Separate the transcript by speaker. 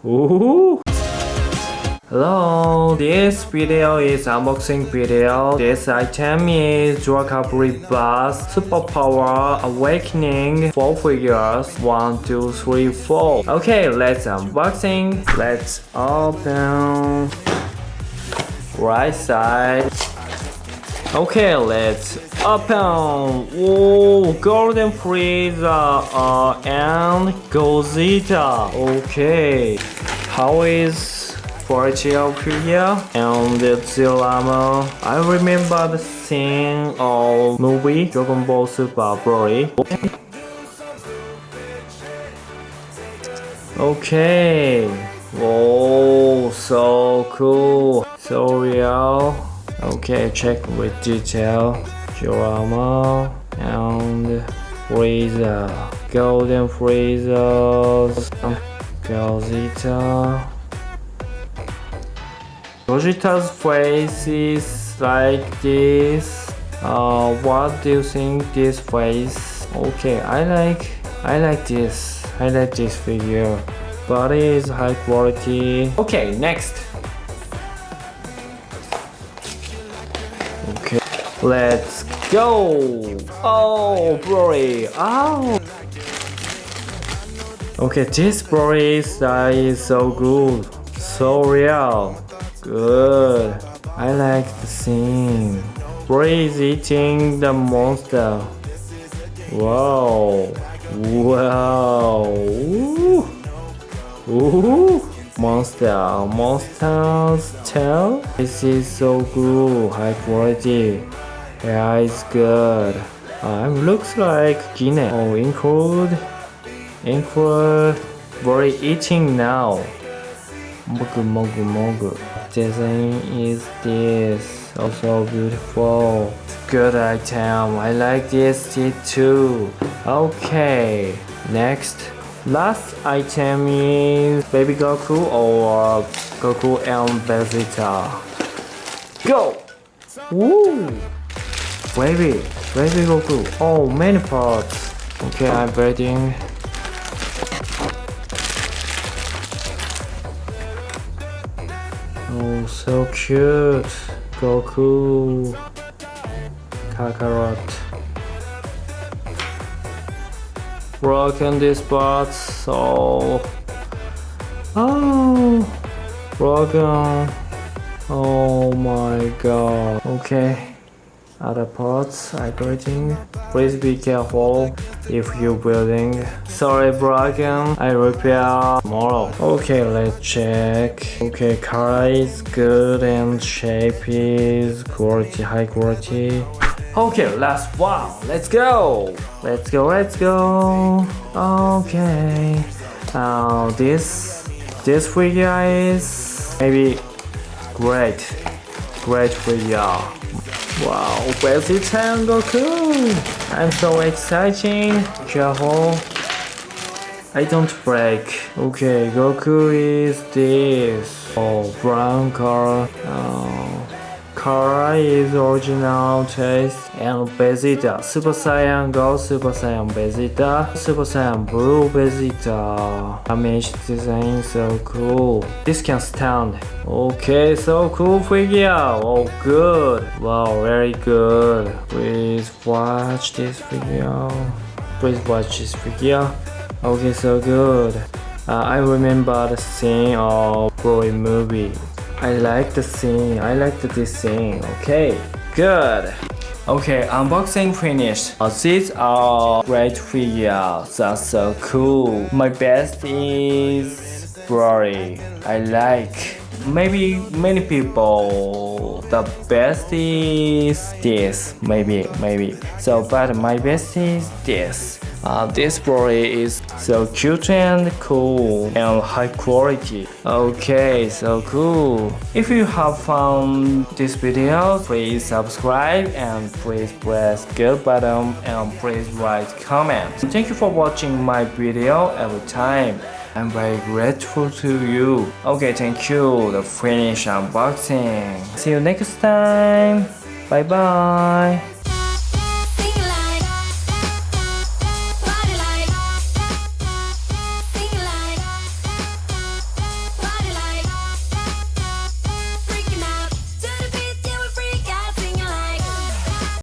Speaker 1: Ooh. Hello, this video is unboxing video. This item is Dracap Rebirth Superpower Awakening 4 figures 1, 2, 3, 4. Okay, let's unboxing. Let's open right side. Okay, let's open. Oh, Golden Frieza and Vegeta. Okay, how is Frieza here? And the Zillama. I remember the scene of movie Dragon Ball Super Broly. Okay. Oh, so cool, so real. Okay, check with detail. Drama and Frieza, Golden Frieza, Vegeta. Vegeta's face is like this. What do you think this face? Okay, I like this. I like this figure. Body is high quality. Okay, next. Okay, let's go. Oh, Broly. Oh. Okay, this Broly style is so good, so real. Good. I like the scene. Broly is eating the monster. Wow. Wow. Ooh. Ooh. Monster's tail. This is so good, high quality. Yeah, it's good. Looks like Guinea. Oh, include. Very eating now. Mogu. Design is this. Also beautiful. Good item. I like this too. Okay, next. Last item is Baby Goku or Goku and Vegeta. Go! Woo! Baby Goku. Oh, many parts. Okay, I'm waiting. Oh, so cute. Goku. Kakarot. Broken this part, so broken. Oh my god. Okay, other parts I waiting. Please be careful if you're building. Sorry, broken. I repair tomorrow. Okay, let's check. Okay, color is good and shape is quality, high quality. Okay, last one. Let's go. Okay. This figure is maybe great figure. Wow, Vegeta and Goku. I'm so exciting. Careful. I don't break. Okay, Goku is this. Oh, brown color. Color is original taste and Vegeta, Super Saiyan Gold, Super Saiyan Vegeta, Super Saiyan Blue Vegeta. Damage design so cool. This can stand. Okay, so cool figure. Oh, good. Wow, very good. Please watch this video. Okay, so good. I remember the scene of Broly movie. I like the scene. I like this scene. Okay, good. Okay, unboxing finished. These are great figures. That's so cool. My best is Broly. I like. Maybe many people. The best is this. Maybe. So, but my best is this. This Broly is so cute and cool and high quality. Okay, so cool. If you have found this video, please subscribe and please press good button and please write comment. Thank you for watching my video every time. I'm very grateful to you. Okay, thank you. The finish unboxing. See you next time. Bye bye.